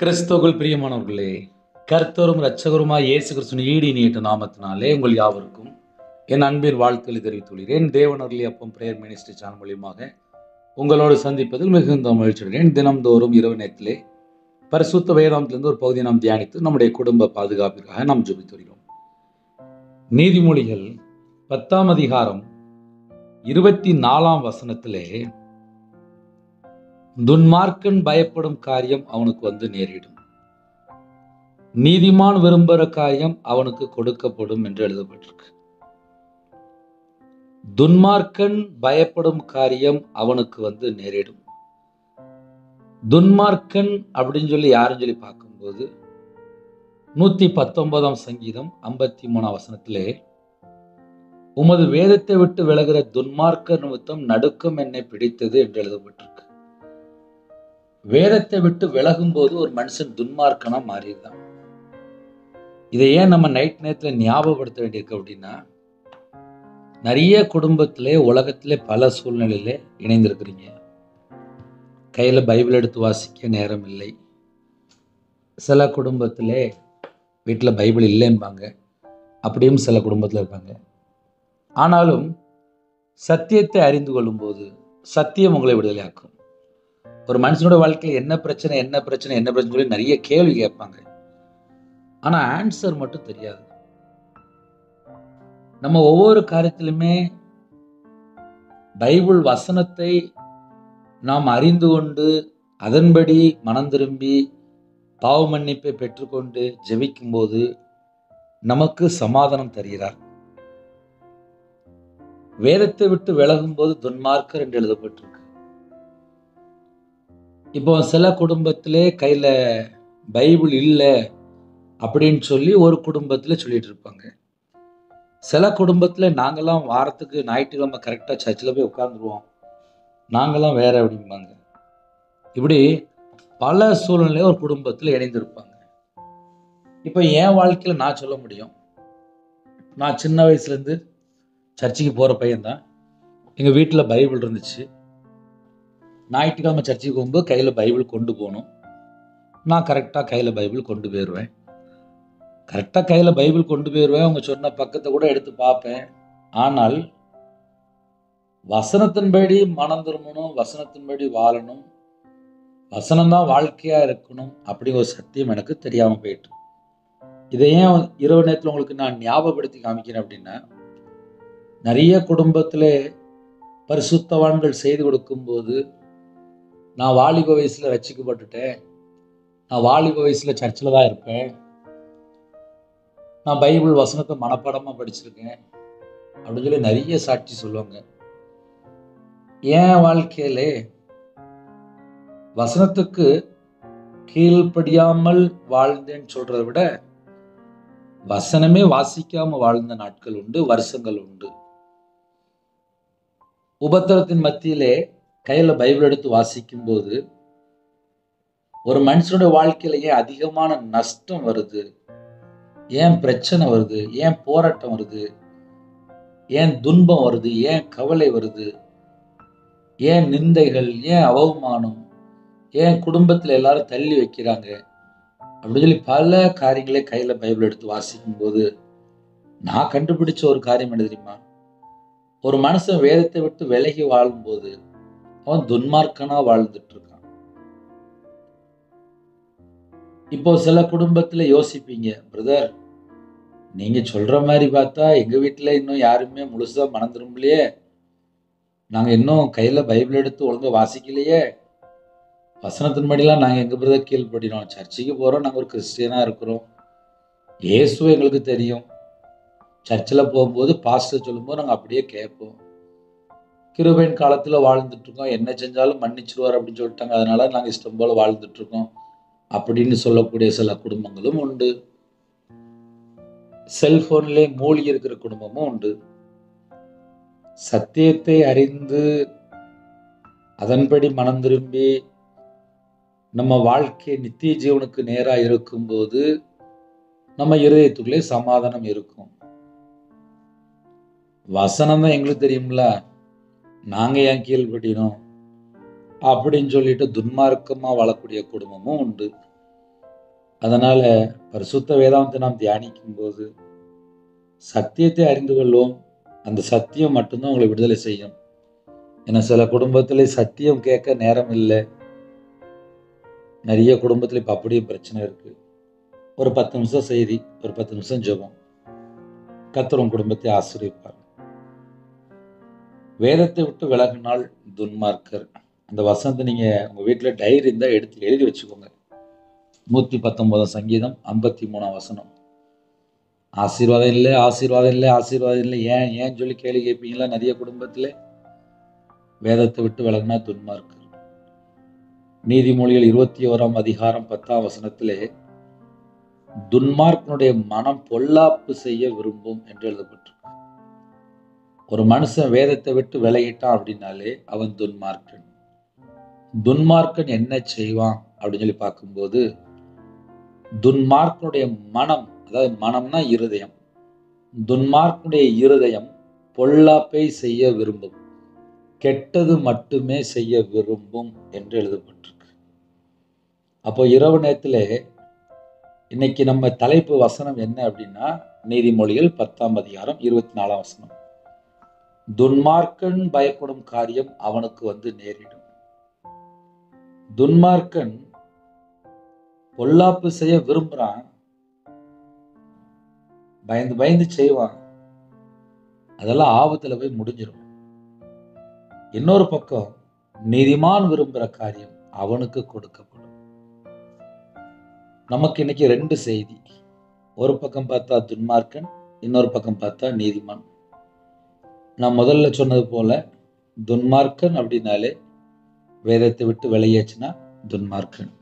கிறிஸ்துவுக்குள் பிரியமானவர்களே, கர்த்தரும் இரட்சகருமாய் இயேசு கிறிஸ்துவின் ஈடு இணையற்ற நாமத்தினாலே உங்கள் யாவருக்கும் என் அன்பின் வாழ்த்துக்களை தெரிவித்துள்ளேன். தேவன் அருளி அப்பம் பிரேயர் மினிஸ்ட்ரி சேனல் மூலியமாக உங்களோடு சந்திப்பதில் மிகுந்த மகிழ்ச்சியுடன் தினம்தோறும் இரவு நேரத்திலே பரிசுத்த வேதாந்தத்திலிருந்து ஒரு பகுதியை நாம் தியானித்து நம்முடைய குடும்ப பாதுகாப்பிற்காக நாம் ஜெபித்து வருகிறோம். நீதிமொழிகள் 10ஆம் அதிகாரம் 24ஆம் வசனத்திலே, துன்மார்க்கன் பயப்படும் காரியம் அவனுக்கு நேரிடும், நீதிமான் விரும்புகிற காரியம் அவனுக்கு கொடுக்கப்படும் என்று எழுதப்பட்டிருக்கு. துன்மார்க்கன் பயப்படும் காரியம் அவனுக்கு நேரிடும். துன்மார்க்கன் அப்படின்னு சொல்லி யாரும் சொல்லி பார்க்கும்போது 119ஆம் சங்கீதம் 53ஆம் வசனத்திலே, உமது வேதத்தை விட்டு விலகிற துன்மார்க்க நிமித்தம் நடுக்கம் என்னை பிடித்தது என்று எழுதப்பட்டிருக்கு. வேதத்தை விட்டு விலகும் போது ஒரு மனுஷன் துன்மார்க்கனா மாறிடுதான். இதை ஏன் நம்ம நைட் நேரத்தில் ஞாபகப்படுத்த வேண்டியிருக்கு அப்படின்னா, நிறைய குடும்பத்திலே உலகத்திலே பல சூழ்நிலையிலே இணைந்திருக்கிறீங்க. கையில் பைபிள் எடுத்து வாசிக்க நேரம் இல்லை. சில குடும்பத்திலே வீட்டில் பைபிள் இல்லைம்பாங்க, அப்படியும் சில குடும்பத்தில் இருப்பாங்க. ஆனாலும் சத்தியத்தை அறிந்து கொள்ளும்போது சத்தியம் உங்களை விடுதலையாக்கும். ஒரு மனுஷனோட வாழ்க்கையில் என்ன பிரச்சனை சொல்லி நிறைய கேள்வி கேட்பாங்க. ஆனால் ஆன்சர் மட்டும் தெரியாது. நம்ம ஒவ்வொரு காரியத்திலுமே பைபிள் வசனத்தை நாம் அறிந்து கொண்டு அதன்படி மனம் திரும்பி பாவ மன்னிப்பை பெற்றுக்கொண்டு ஜெபிக்கும் போது நமக்கு சமாதானம் தருகிறார். வேதத்தை விட்டு விலகும் போது துன்மார்க்கர் என்று எழுதப்பட்டிருக்கு. இப்போ சில குடும்பத்திலே கையில் பைபிள் இல்லை அப்படின்னு சொல்லி ஒரு குடும்பத்தில் சொல்லிட்டு இருப்பாங்க. சில குடும்பத்தில் நாங்கள்லாம் வாரத்துக்கு ஞாயிற்றுக்கிழமை கரெக்டாக சர்ச்சில் போய் உட்காந்துருவோம், நாங்கள்லாம் வேற அப்படிம்பாங்க. இப்படி பல சூழ்நிலையில் ஒரு குடும்பத்தில் இணைந்திருப்பாங்க. இப்போ என் வாழ்க்கையில் நான் சொல்ல முடியும், நான் சின்ன வயசுலேருந்து சர்ச்சுக்கு போகிற பையன்தான். எங்கள் வீட்டில் பைபிள் இருந்துச்சு. ஞாயிற்றுக்கிழமை சர்ச்சுக்கு போகும்போது கையில் பைபிள் கொண்டு போகணும். நான் கரெக்டாக கையில் பைபிள் கொண்டு போயிடுவேன். அவங்க சொன்ன பக்கத்தை கூட எடுத்து பார்ப்பேன். ஆனால் வசனத்தின்படி மனம் திரும்பணும், வசனத்தின்படி வாழணும், வசனம்தான் வாழ்க்கையாக இருக்கணும் அப்படிங்கிற ஒரு சத்தியம் எனக்கு தெரியாமல் போயிட்டு. இதை ஏன் இரவு நேரத்தில் உங்களுக்கு நான் ஞாபகப்படுத்தி காமிக்கிறேன் அப்படின்னா, நிறைய குடும்பத்தில் பரிசுத்தவான்கள் செய்து கொடுக்கும்போது, நான் வாலிப வயசில் ரட்சிக்கப்பட்டுட்டேன், நான் வாலிப வயசில் சர்ச்சில் தான் இருப்பேன், நான் பைபிள் வசனத்தை மனப்பாடமாக படிச்சிருக்கேன் அப்படின்னு சொல்லி நிறைய சாட்சி சொல்லுவாங்க. என் வாழ்க்கையிலே வசனத்துக்கு கீழ்ப்படியாமல் வாழ்ந்தேன்னு சொல்றதை விட வசனமே வாசிக்காம வாழ்ந்த நாட்கள் உண்டு, வருஷங்கள் உண்டு. உபத்திரத்தின் மத்தியிலே கையில் பைபிள் எடுத்து வாசிக்கும் போது ஒரு மனுஷனுடைய வாழ்க்கையில ஏன் அதிகமான நஷ்டம் வருது, ஏன் பிரச்சனை வருது, ஏன் போராட்டம் வருது, ஏன் துன்பம் வருது, ஏன் கவலை வருது, ஏன் நிந்தைகள், ஏன் அவமானம், ஏன் குடும்பத்தில் எல்லாரும் தள்ளி வைக்கிறாங்க அப்படின்னு சொல்லி பல காரியங்களே கையில் பைபிள் எடுத்து வாசிக்கும் போது நான் கண்டுபிடிச்ச ஒரு காரியம் என்ன தெரியுமா? ஒரு மனுஷன் வேதத்தை விட்டு விலகி வாழும்போது அவன் துன்மார்க்கனா வாழ்ந்துட்டு இருக்கான். இப்போ சில குடும்பத்துல யோசிப்பீங்க, பிரதர் நீங்க சொல்ற மாதிரி பார்த்தா எங்க வீட்டுல இன்னும் யாருமே முழுசா மனம் திரும்பலையே, நாங்க இன்னும் கையில பைபிள் எடுத்து ஒழுங்கா வாசிக்கலையே, வசனத்தின்படிலாம் நாங்க எங்க பிரதர் கீழ்படினோம், சர்ச்சுக்கு போறோம், நாங்க ஒரு கிறிஸ்டியனா இருக்கிறோம், இயேசுவை எங்களுக்கு தெரியும், சர்ச்சில் போகும்போது பாஸ்டர் சொல்லும்போது நாங்கள் அப்படியே கேட்போம், கிருபையின் காலத்தில் வாழ்ந்துட்டு இருக்கோம், என்ன செஞ்சாலும் மன்னிச்சிருவார் அப்படின்னு சொல்லிட்டாங்க, அதனால நாங்கள் இஷ்டம் போல வாழ்ந்துட்டு இருக்கோம் அப்படின்னு சொல்லக்கூடிய சில குடும்பங்களும் உண்டு. செல்போன்லே மூழ்கி இருக்கிற குடும்பமும் உண்டு. சத்தியத்தை அறிந்து அதன்படி மனம் திரும்பி நம்ம வாழ்க்கை நித்திய ஜீவனுக்கு நேராக இருக்கும்போது நம்ம இருதயத்துக்குள்ளே சமாதானம் இருக்கும். வசனம் தான் எங்களுக்கு தெரியும்ல, நாங்க ஏன் கீழ்படினோம் அப்படின்னு சொல்லிட்டு துன்மார்க்கமா வாழக்கூடிய குடும்பமும் உண்டு. அதனால பரிசுத்த வேதாந்தத்தை நாம் தியானிக்கும் போது சத்தியத்தை அறிந்து கொள்வோம். அந்த சத்தியம் மட்டும்தான் உங்களை விடுதலை செய்யும். ஏன்னா சில குடும்பத்துல சத்தியம் கேட்க நேரம் இல்லை. நிறைய குடும்பத்துல இப்ப அப்படியே பிரச்சனை இருக்கு. ஒரு 10 நிமிஷம் செய்தி, ஒரு 10 நிமிஷம் ஜெபம், கர்த்தர் உன் குடும்பத்தை ஆசீர்வதிப்பார். வேதத்தை விட்டு விலகினால் துன்மார்க்கர். அந்த வசனத்தை நீங்க உங்க வீட்டுல டைரி இருந்தா எடுத்து எழுதி வச்சுக்கோங்க. 119 சங்கீதம் 53 வசனம். ஆசீர்வாதம் இல்லை, ஆசீர்வாதம் இல்லை, ஆசீர்வாதம் இல்லை, ஏன் ஏன் சொல்லி கேள்வி கேட்பீங்களா? நிறைய குடும்பத்துல வேதத்தை விட்டு விலகினா துன்மார்க்கர். நீதிமொழிகள் 21 அதிகாரம் 10 வசனத்திலே துன்மார்க்கனுடைய மனம் பொல்லாப்பு செய்ய விரும்பும் என்று எழுதப்பட்டிருக்கு. ஒரு மனுஷன் வேதத்தை விட்டு விலகிட்டான் அப்படின்னாலே அவன் துன்மார்க்கன். துன்மார்க்கன் என்ன செய்வான் அப்படின்னு சொல்லி பார்க்கும்போது, துன்மார்க்கனுடைய மனம், அதாவது மனம்னா இருதயம், துன்மார்க்கனுடைய இருதயம் பொல்லாப்பை செய்ய விரும்பும், கெட்டது மட்டுமே செய்ய விரும்பும் என்று எழுதப்பட்டிருக்கு. அப்போ இரவு நேரத்திலே இன்னைக்கு நம்ம தலைப்பு வசனம் என்ன அப்படின்னா, நீதிமொழிகள் 10 அதிகாரம் 24 வசனம். துன்மார்க்கன் பயப்படும் காரியம் அவனுக்கு வந்து நேரிடும். துன்மார்க்கன் பொல்லாப்பு செய்ய விரும்புறான், பயந்து பயந்து செய்வான், அதெல்லாம் ஆபத்துல போய் முடிஞ்சிடும். இன்னொரு பக்கம் நீதிமான் விரும்புகிற காரியம் அவனுக்கு கொடுக்கப்படும். நமக்கு இன்னைக்கு 2 செய்தி. ஒரு பக்கம் பார்த்தா துன்மார்க்கன், இன்னொரு பக்கம் பார்த்தா நீதிமான். நான் முதல்ல சொன்னது போல துன்மார்க்கன் அப்படின்னாலே வேதத்தை விட்டு விலகியாச்சுன்னா துன்மார்க்கன்.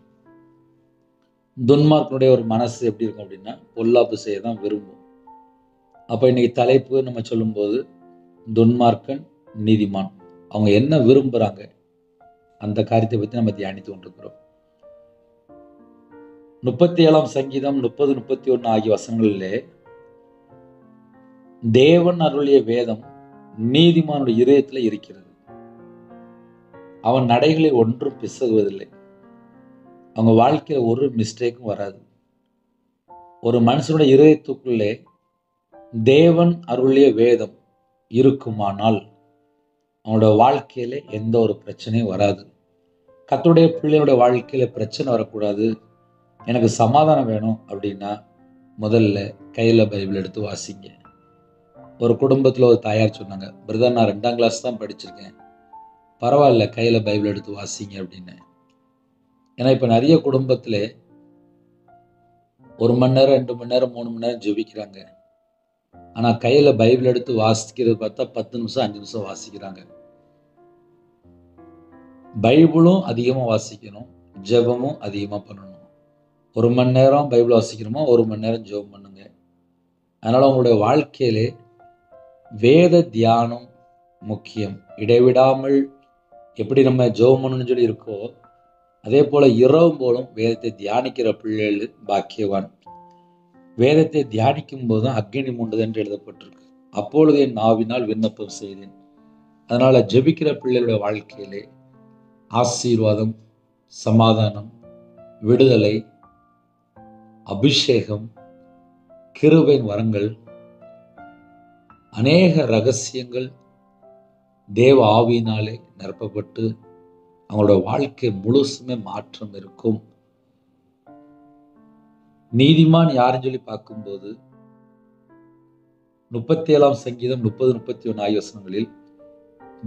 துன்மார்க்கனுடைய ஒரு மனசு எப்படி இருக்கும் அப்படின்னா பொல்லாப்பு செய்ய தான் விரும்பும். அப்போ இன்னைக்கு தலைப்பு நம்ம சொல்லும்போது துன்மார்க்கன், நீதிமான், அவங்க என்ன விரும்புறாங்க அந்த காரியத்தை பற்றி நம்ம தியானித்து கொண்டிருக்கிறோம். 37 சங்கீதம் 30, 31 ஆகிய வசனங்களிலே தேவன் அருளிய வேதம் நீதிமானுடைய இதயத்துல இருக்கிறது. அவன் நடைகளில் ஒன்றும் பிசகுவதில்லை. அவங்க வாழ்க்கையில ஒரு மிஸ்டேக்கும் வராது. ஒரு மனுஷனுடைய இதயத்துக்குள்ளே தேவன் அருளிய வேதம் இருக்குமானால் அவனோட வாழ்க்கையில எந்த ஒரு பிரச்சனையும் வராது. கர்த்தருடைய பிள்ளையோட வாழ்க்கையில பிரச்சனை வரக்கூடாது, எனக்கு சமாதானம் வேணும் அப்படின்னா முதல்ல கையில பைபிள் எடுத்து வாசிங்க. ஒரு குடும்பத்தில் ஒரு தாயார் சொன்னாங்க, பிரதர் நான் 2ஆம் கிளாஸ் தான் படிச்சிருக்கேன், பரவாயில்ல கையில் பைபிள் எடுத்து வாசிங்க அப்படின்னு. ஏன்னா இப்போ நிறைய குடும்பத்தில் 1 மணி நேரம் 2 மணி நேரம் 3 மணி நேரம் ஜெபிக்கிறாங்க. ஆனால் கையில் பைபிள் எடுத்து வாசிக்கிறது பார்த்தா 10 நிமிஷம் 5 நிமிஷம் வாசிக்கிறாங்க. பைபிளும் அதிகமாக வாசிக்கணும், ஜெபமும் அதிகமாக பண்ணணும். 1 மணி நேரம் பைபிள் வாசிக்கணுமா, 1 மணி நேரம் ஜெபம் பண்ணுங்க. அதனால் உங்களுடைய வாழ்க்கையிலே வேத தியானம் முக்கியம். இடைவிடாமல் எப்படி நம்ம ஜெபம் பண்ணணும்னு சொல்லி இருக்கோ, அதே போல இரவும் போலும் வேதத்தை தியானிக்கிற பிள்ளைகள் பாக்கியவான். வேதத்தை தியானிக்கும் போதுதான் அக்கினி மூண்டது என்று எழுதப்பட்டிருக்கு. அப்பொழுது என் நாவினால் விண்ணப்பம் செய்தேன். அதனால ஜெபிக்கிற பிள்ளைகளுடைய வாழ்க்கையிலே ஆசீர்வாதம், சமாதானம், விடுதலை, அபிஷேகம், கிருபையின் வரங்கள், அநேக ரகசியங்கள் தேவ ஆவியினாலே நிரப்பப்பட்டு அவங்களோட வாழ்க்கை முழுசுமே மாற்றம் இருக்கும். நீதிமான் யாருன்னு சொல்லி பார்க்கும்போது 37 சங்கீதம் 30, 31 ஆகிய வசனங்களில்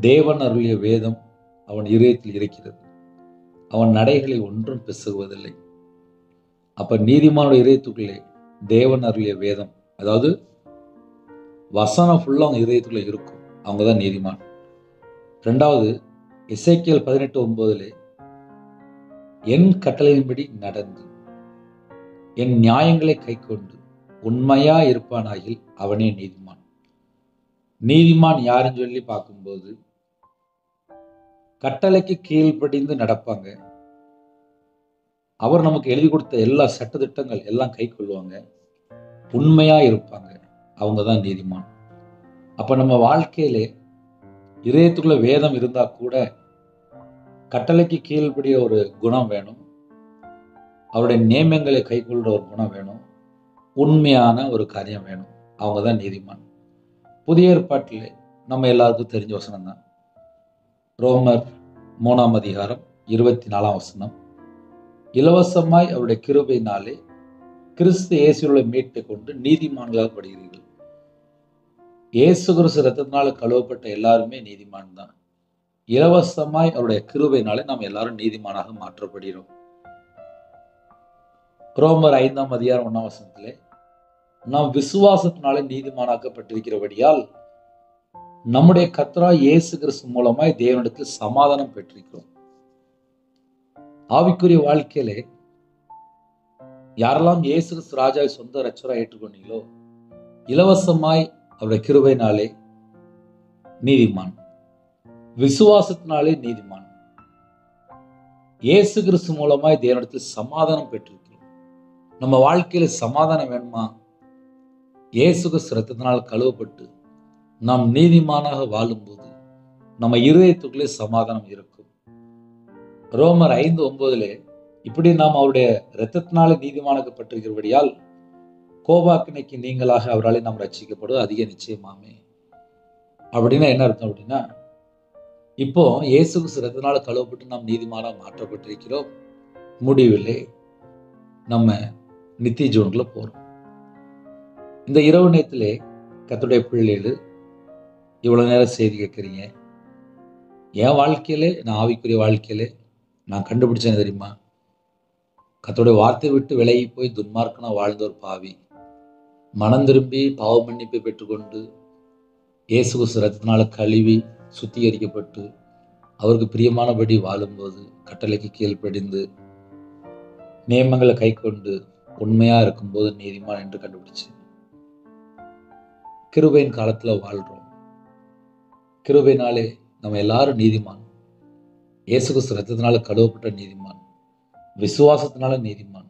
தேவன் அருளிய வேதம் அவன் இதயத்தில் இருக்கிறது, அவன் நடைகளில் ஒன்றும் பிசகுவதில்லை. அப்ப நீதிமானுடைய இதயத்துக்குள்ளே தேவன் அருளிய வேதம், அதாவது வசனம் ஃபுல்லா அவங்க இதயத்துக்குள்ள இருக்கும், அவங்க தான் நீதிமான். 2வது எசேக்கியேல் 18:9 என் கட்டளையின்படி நடந்து என் நியாயங்களை கைக்கொண்டு உண்மையா இருப்பானாகில் அவனே நீதிமான். நீதிமான் யாருன்னு சொல்லி பார்க்கும்போது கட்டளைக்கு கீழ்ப்படிந்து நடப்பாங்க. அவர் நமக்கு எழுதி கொடுத்த எல்லா சட்டதிட்டங்கள் எல்லாம் கை கொள்வாங்க, உண்மையா இருப்பாங்க, அவங்க தான் நீதிமான். அப்ப நம்ம வாழ்க்கையிலே இதயத்துக்குள்ள வேதம் இருந்தா கூட கட்டளைக்கு கீழ்ப்படிய ஒரு குணம் வேணும். அவருடைய நியமங்களை கைக்கொள்கிற ஒரு குணம் வேணும், உண்மையான ஒரு காரியம் வேணும். அவங்க தான் நீதிமான். புதிய ஏற்பாட்டில் நம்ம எல்லாருக்கும் தெரிஞ்ச வசனம் தான். ரோமர் 3ஆம் அதிகாரம் 24ஆம் வசனம். இலவசமாய் அவருடைய கிருபையினாலே கிறிஸ்து இயேசுவுடைய மீட்பை கொண்டு நீதிமான்களாக படுகிறீர்கள். இயேசு கிறிஸ்து ரத்தத்தினால கழுவப்பட்ட எல்லாருமே நீதிமான் தான். இலவசமாய் அவருடைய கிருபையினாலே நாம் எல்லாரும் நீதிமானாக மாற்றப்படுகிறோம். ரோமர் 5ஆம் அதிகாரம் 1ஆம் வசனத்திலே நாம் விசுவாசத்தினாலே நீதிமானாக்கப்பட்டிருக்கிறபடியால் நம்முடைய கர்த்தராகிய இயேசு கிறிஸ்து மூலமாய் தேவனிடத்தில் சமாதானம் பெற்றிருக்கிறோம். ஆவிக்குரிய வாழ்க்கையிலே யாரெல்லாம் இயேசு கிறிஸ்து ராஜாவை சொந்த இரட்சகராக ஏற்றுக்கொண்டீங்களோ, இலவசமாய் அவருடைய கிருபையினாலே நீதிமான், விசுவாசத்தினாலே நீதிமான், இயேசு கிறிஸ்து மூலமாய் தேவனிடத்தில் சமாதானம் பெற்றிருக்கிறோம். நம்ம வாழ்க்கையில சமாதானம் வேணுமா? இயேசு கிறிஸ்து ரத்தத்தினால் கழுவப்பட்டு நாம் நீதிமானாக வாழும்போது நம்ம இருதயத்துக்குள்ளே சமாதானம் இருக்கும். ரோமர் 5:9 இப்படி நாம் அவருடைய இரத்தத்தினாலே நீதிமானாக்கப்பட்டிருக்கிறபடியால் கோபாக்கினைக்கு நீங்களாக அவராலே நாம் ரட்சிக்கப்படுவது அதிக நிச்சயமாமே. அப்படின்னா என்ன அர்த்தம் அப்படின்னா, இப்போ இயேசு கிறிஸ்து ரத்தத்தினால கழுவப்பட்டு நாம் நீதிமானாக மாற்றப்பட்டிருக்கிறோம். முடிவில்லை, நம்ம நித்திய ஜீவனுக்குள்ள போறோம். இந்த இரவு நேரத்திலே கர்த்தருடைய பிள்ளைகள் இவ்வளவு நேரம் செய்தி கேட்குறீங்க. என் வாழ்க்கையிலே, நான் ஆவிக்குரிய வாழ்க்கையிலே நான் கண்டுபிடிச்சேன் தெரியுமா? கர்த்தருடைய வார்த்தை விட்டு விலகி போய் துன்மார்க்கனா வாழ்ந்த ஒரு பாவி மனம் திரும்பி பாவ மன்னிப்பை பெற்றுக்கொண்டு இயேசு கிறிஸ்து ரத்தத்தினால கழுவி சுத்திகரிக்கப்பட்டு அவருக்கு பிரியமானபடி வாழும்போது, கட்டளைக்கு கீழ்ப்படிந்து நியமங்களை கை கொண்டு உண்மையா இருக்கும்போது நீதிமான் என்று கண்டுபிடிச்சு கிருபையின் காலத்துல வாழ்றோம். கிருபையினாலே நம்ம எல்லாரும் நீதிமான். இயேசு கிறிஸ்து ரத்தத்தினால கழுவப்பட்ட நீதிமான், விசுவாசத்தினால நீதிமான்,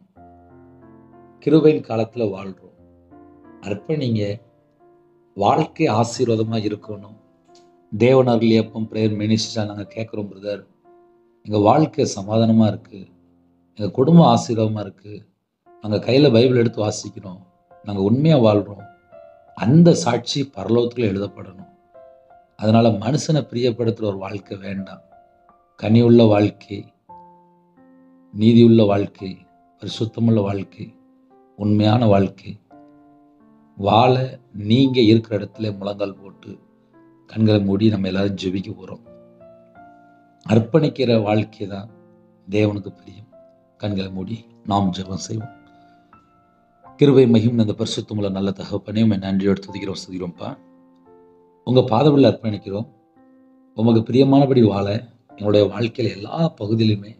கிருபையின் காலத்துல வாழ்றோம். அர்ப்பணிங்க. வாழ்க்கை ஆசீர்வாதமா இருக்கணும். தேவன் அருளியப்பம் பிரேயர் மினிஸ்ட்ரி நாங்கள் கேட்குறோம் பிரதர், எங்கள் வாழ்க்கை சமாதானமா இருக்கு, எங்கள் குடும்பம் ஆசீர்வாதமா இருக்கு, நாங்கள் கையில் பைபிள் எடுத்து வாசிக்கிறோம், நாங்கள் உண்மையாக வாழ்கிறோம். அந்த சாட்சி பரலோகத்தில் எழுதப்படணும். அதனால மனுஷனை பிரியப்படுத்துகிற ஒரு வாழ்க்கை வேண்டாம். கனியுள்ள வாழ்க்கை, நீதியுள்ள வாழ்க்கை, பரிசுத்தமுள்ள வாழ்க்கை, உண்மையான வாழ்க்கை வாழ நீங்க இருக்கிற இடத்துல முழங்கால் போட்டு கண்களை மூடி நம்ம எல்லாரும் ஜெபிக்க போறோம். அர்ப்பணிக்கிற வாழ்க்கை தான் தேவனுக்கு பிரியம். கண்களை மூடி நாம் ஜெபம் செய்வோம். கிருபை மகிமை அந்த பரிசுத்தமுள்ள நல்ல தகப்பனே, உம்மை நன்றியோடு துதிக்கிறோம்ப்பா. உங்க பாதவில் அர்ப்பணிக்கிறோம். உமக்கு பிரியமானபடி வாழ எங்களுடைய வாழ்க்கையில எல்லா பகுதியிலுமே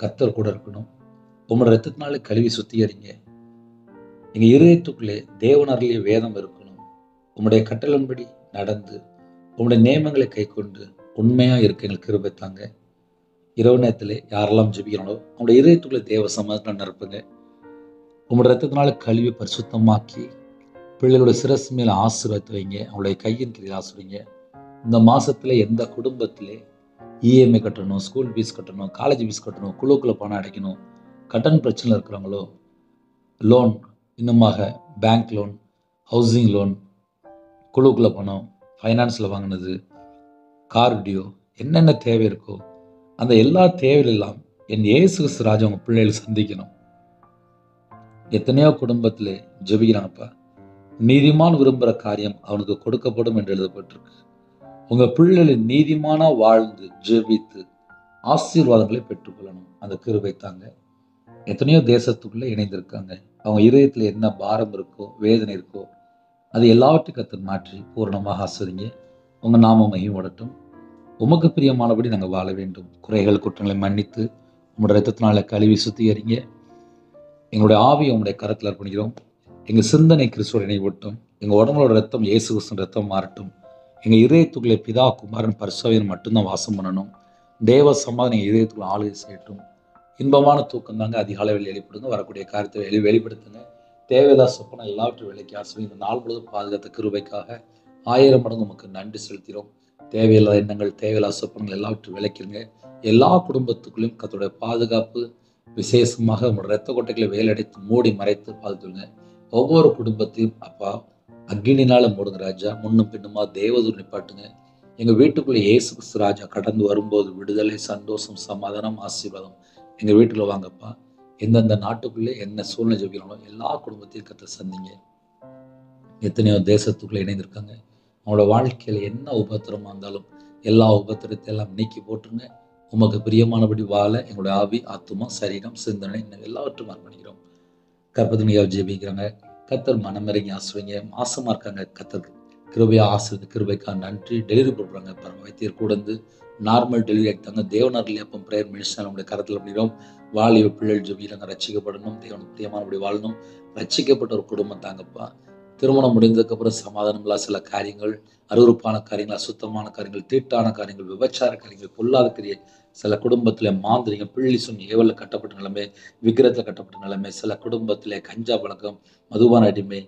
கர்த்தர் கூட இருக்கணும். உங்களோட ரத்தத்தினாலே கழுவி சுத்திகரிங்க. எங்க இருதயத்துக்குள்ளே தேவன் அருளிய வேதம் இருக்கணும். உம்முடைய கட்டளையின்படி நடந்து உம்முடைய நியமங்களை கை கொண்டு உண்மையா இருக்க எங்களுக்கு கிருபை தாங்க. இரவு நேரத்தில் யாரெல்லாம் ஜெபிக்கிறாங்களோ அவங்களுடைய இதயத்துக்குள்ள தேவ சமாதானம் நிரப்புங்க. உங்களுடைய ரத்தத்தினால கழுவி பரிசுத்தமாக்கி பிள்ளைகளோட சிரசு மேல ஆசீர்வாதத்தை வைங்க. அவங்களுடைய கையின் கீழ் ஆசீர்வதிங்க. இந்த மாசத்துல எந்த குடும்பத்திலே இஎம்ஐ கட்டணும், ஸ்கூல் ஃபீஸ் கட்டணும், காலேஜ் ஃபீஸ் கட்டணும், குழுக்குள்ள பணம் அடைக்கணும், கடன் பிரச்சனை இருக்கிறவங்களோ, லோன் இன்னுமாக பேங்க் லோன், ஹவுசிங் லோன், குழுக்குள்ள பணம், ஃபைனான்ஸில் வாங்கினது, கார் டியூ, என்னென்ன தேவை இருக்கோ அந்த எல்லா தேவையெல்லாம் என் இயேசு கிறிஸ்து ராஜா உங்கள் பிள்ளைகளை சந்திக்கணும். எத்தனையோ குடும்பத்தில் ஜெபிக்கிறாங்கப்பா. நீதிமான் விரும்புகிற காரியம் அவனுக்கு கொடுக்கப்படும் என்று எழுதப்பட்டிருக்கு. உங்கள் பிள்ளைகளை நீதிமானா வாழ்ந்து ஜெபித்து ஆசீர்வாதங்களை பெற்றுக்கொள்ளணும். அந்த கிருபை தாங்க. எத்தனையோ தேசத்துக்குள்ளே இணைந்திருக்காங்க. அவங்க இதயத்தில் என்ன பாரம் இருக்கோ, வேதனை இருக்கோ, அது எல்லாவற்றையும் கர்த்தர் மாற்றி பூர்ணமாக ஆசிரிங்க. உங்கள் நாம மகிமைப்படட்டும். உமக்கு பிரியமானபடி நாங்கள் வாழ வேண்டும். குறைகள் குற்றங்களை மன்னித்து உங்களுடைய ரத்தத்தினால கழுவி சுத்திகரிங்க. எங்களுடைய ஆவியை உங்களுடைய கரத்தில் அர்ப்பணிக்கிறோம். எங்கள் சிந்தனை கிறிஸ்துவோட இணைவட்டும். எங்கள் உடம்புல ரத்தம் இயேசு கிறிஸ்துவின் ரத்தம் மாறட்டும். எங்கள் இதயத்துக்குள்ளே பிதா குமாரன் பரிசுத்தவாவியர் மட்டும்தான் வாசம் பண்ணணும். தேவ சமாதானம் எங்கள் இதயத்துக்குள்ள ஆளுகை செய்யட்டும். இன்பமான தூக்கம் தாங்க. அதிகாலையில் வெளிப்படுங்க. வரக்கூடிய காரியத்தை வெளிப்படுத்துங்க. தேவையில்லா சொப்பனம் எல்லாவற்றையும் விலைக்கு ஆசிரியர் இந்த நாள் முழுவதும் பாதுகாத்த கிருபைக்காக 1000 மடங்கு நமக்கு நன்றி செலுத்தினோம். தேவையில்லாத எண்ணங்கள், தேவையில்லா சொப்பனங்கள் எல்லாவற்றையும் விளைக்கிறங்க. எல்லா குடும்பத்துக்குள்ளையும் கர்த்தருடைய பாதுகாப்பு, விசேஷமாக உங்களோட இரத்த கொட்டைகளை வேலடைத்து மூடி மறைத்து பாதுகாத்துங்க. ஒவ்வொரு குடும்பத்தையும் அப்பா அக்கினினால மூடுங்க ராஜா. முன்னும் பின்னுமா தேவதூர் நிப்பாட்டுங்க. எங்கள் வீட்டுக்குள்ளே இயேசு கிறிஸ்து ராஜா கடந்து வரும்போது விடுதலை, சந்தோஷம், சமாதானம், ஆசீர்வாதம் எங்கள் வீட்டுக்குள்ள வாங்கப்பா. எந்தெந்த நாட்டுக்குள்ளே என்ன சூழ்நிலை ஜெபிக்கிறாங்களோ எல்லா குடும்பத்தையும் கத்த சந்திங்க. எத்தனையோ தேசத்துக்குள்ளே இணைந்திருக்காங்க. அவங்களோட வாழ்க்கையில் என்ன உபத்திரமா இருந்தாலும் எல்லா உபத்திரத்தை எல்லாம் நீக்கி போட்டுருங்க. உமக்கு பிரியமானபடி வாழ எங்களுடைய ஆவி, ஆத்துமா, சரீரம், சிந்தனை எல்லாவற்றும் அர்ப்பணிக்கிறோம். கர்ப்பத்தினியாக ஜெபிக்கிறாங்க. கத்தர் மனமிறங்கி ஆசிரியங்க. மாசமா இருக்காங்க. கத்தர் கிருபையா ஆசிரியர் கிருபைக்காக நன்றி. டெலிவரி போடுறாங்க. வைத்தியர் கூட இருந்து நார்மல் டெலிவரி ஆகிட்டாங்க. தேவனாரில் அப்போ பிரேயர் மினிஸ்டர் நம்முடைய கரத்தில் பண்ணிடும். வாலிப பிள்ளைகள் ஜெபிக்கிறாங்க. ரட்சிக்கப்படணும், தேவனுக்கு பிரியமானபடி வாழணும். ரட்சிக்கப்பட்ட ஒரு குடும்பம் தாங்கப்பா. திருமணம் முடிந்ததுக்கப்புறம் சமாதானங்களா சில காரியங்கள், அருவருப்பான காரியங்கள், அசுத்தமான காரியங்கள், தீட்டான காரியங்கள், விபச்சார காரியங்கள், பொல்லாத கிரியை, சில குடும்பத்தில் மாந்திரிகம், பிள்ளி சுனி, ஏவலில் கட்டப்பட்ட நிலைமை, விக்கிரத்தில் கட்டப்பட்ட நிலைமை, சில குடும்பத்தில் கஞ்சா பழக்கம், மதுபான அடிமை,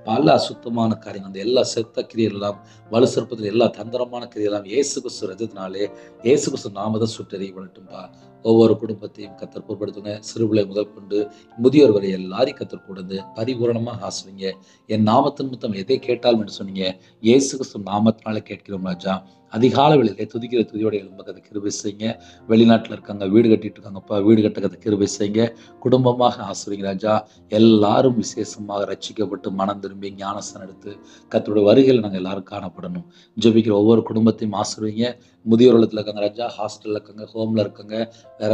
பல அசுத்தமான காரியங்கள், அந்த எல்லா செத்த கிரியெல்லாம், வலு சிற்பத்தில் எல்லா தந்திரமான கிரியெல்லாம் இயேசு கிறிஸ்து ரத்தத்தினாலே இயேசு கிறிஸ்து நாமதை சுட்டெறிய பண்ணட்டும்பா. ஒவ்வொரு குடும்பத்தையும் கத்தர் பொருட்படுத்துங்க. சிறுபிள்ளை முதல் கொண்டு முதியோர் வரை எல்லாரையும் கத்தர் கொடுந்து பரிபூரணமாக ஆசுவீங்க. என் நாமத்தின் நிமித்தம் எதை கேட்டாலும் என்று சொன்னீங்க. இயேசு கிறிஸ்து நாமத்தினாலே கேட்கிறோம் ராஜா. அதிகால வேளையிலே துதிக்கிற துதியோட எழும்ப கதை கிருபை செய்யுங்க. வெளிநாட்டில் இருக்காங்க, வீடு கட்டிட்டு இருக்காங்கப்பா, வீடு கட்ட கதை கிருபை செய்யுங்க. குடும்பமாக ஆசிரியங்க ராஜா. எல்லாரும் விசேஷமாக ரட்சிக்கப்பட்டு மனம் திரும்பி ஞானஸ்தானம் எடுத்து கத்தருடைய வருகையில் நாங்கள் எல்லாரும் காணப்படணும். ஜெபிக்கிற ஒவ்வொரு குடும்பத்தையும் ஆசிரியங்க. முதியோர் இல்லத்தில் இருக்காங்க ராஜா, ஹாஸ்டலில் இருக்காங்க, ஹோமில் இருக்காங்க,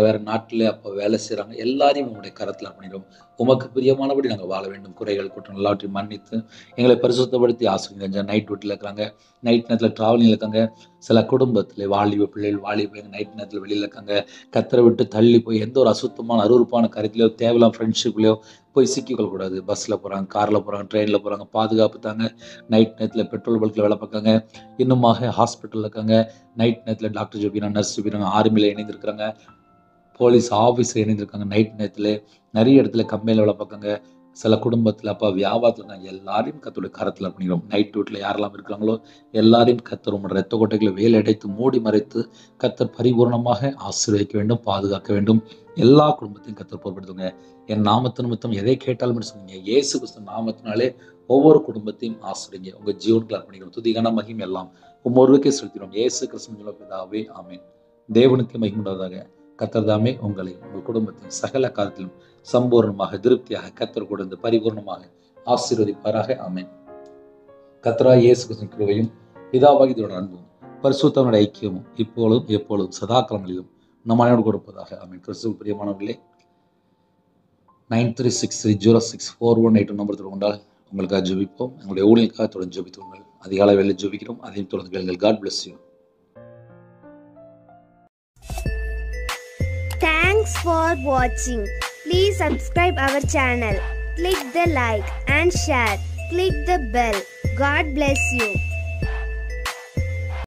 வேறு நாட்டில் அப்போ வேலை செய்கிறாங்க. எல்லாரையும் உங்களுடைய கரத்தில் பண்ணிடும். உமக்கு பிரியமானபடி நாங்கள் வாழ வேண்டும். குறைகள் குற்றம் எல்லாவற்றையும் மன்னித்து எங்களை பரிசுத்தப்படுத்தி ஆசிரியங்க ராஜா. நைட் வீட்டில் இருக்கிறாங்க, நைட் நேரத்தில் ட்ராவலிங்கில் இருக்காங்க. சில குடும்பத்தில் வாலிப பிள்ளைகள் வாலிப நைட் நேரத்தில் வெளியில் இருக்காங்க. கத்தரை விட்டு தள்ளி போய் எந்த ஒரு அசுத்தமான அருவருப்பான கருத்திலையோ தேவையில்லாம ஃப்ரெண்ட்ஷிப்லையோ போய் சிக்கிக்கொள்ளக்கூடாது. பஸ்ஸில் போகிறாங்க, காரில் போகிறாங்க, ட்ரெயினில் போகிறாங்க, பாதுகாப்பு தாங்க. நைட் நேரத்தில் பெட்ரோல் பல்கில் வேலை பார்க்காங்க. இன்னுமாக ஹாஸ்பிட்டலில் இருக்காங்க. நைட் நேரத்தில் டாக்டர் ஜெபிக்கிறாங்க, நர்ஸ் ஜெபிக்கிறாங்க, ஆர்மியில் இணைந்திருக்கிறாங்க, போலீஸ் ஆஃபீஸில் இணைந்திருக்காங்க. நைட் நேரத்தில் நிறைய இடத்துல கம்பெனியில் வேலை பார்க்காங்க. சில குடும்பத்தில் அப்பா வியாபாரத்தில் நாங்கள் எல்லாரையும் கத்தருடைய கரத்தில் பண்ணிக்கிறோம். நைட் வீட்டில் யாரெல்லாம் இருக்கிறாங்களோ எல்லாரையும் கத்தர் உங்களோட ரத்த கொட்டைகளை வேலை அடைத்து மூடி மறைத்து கத்தர் பரிபூர்ணமாக ஆசீர்வதிக்க வேண்டும், பாதுகாக்க வேண்டும். எல்லா குடும்பத்தையும் கத்தர் பொறுப்படுத்துங்க. என் நாமத்து நிமித்தம் எதை கேட்டாலும் சொன்னீங்க. இயேசு கிறிஸ்து நாமத்தினாலே ஒவ்வொரு குடும்பத்தையும் ஆசிரியங்க. உங்கள் ஜீவன்களை பண்ணிக்கிறோம். துதிகான மகிமை எல்லாம் ஒவ்வொருவருக்கே செலுத்திடும். இயேசு கிறிஸ்து பிதாவே ஆமேன். தேவனுக்கு மகிமுண்டாவதாக. கத்தர் தாமே உங்களை உங்கள் குடும்பத்தின் சகல காலத்திலும் சம்பூர்ணமாக திருப்தியாக கத்தர் கொடுத்து பரிபூர்ணமாக ஆசீர்வதிப்பாராக. ஆமென். கர்த்தராகிய இயேசு கிறிஸ்துவின் கிருபையும் பிதாவாகிய தேவனுடைய அன்பும் பரிசுத்தமுடைய ஐக்கியமும் இப்பொழுதும் எப்பொழுதும் சதா காலங்களிலும் நம் அனைவரோடு கொடுப்பதாக. ஆமென். கிறிஸ்துவுக்கு பிரியமானவர்களே, 9363064182 நம்பர் தொடர்ந்தால் உங்களுக்காக ஜெபிப்போம். எங்களுடைய ஊழியர்களுக்காக தொடர்ந்து ஜெபித்துள்ளார்கள். அதிகாலை வேளையில் ஜெபிக்கிறோம். அதையும் தொடர்ந்து கேளுங்கள். God bless you. Thanks for watching. Please subscribe our channel. Click the like and share. Click the bell. God bless you.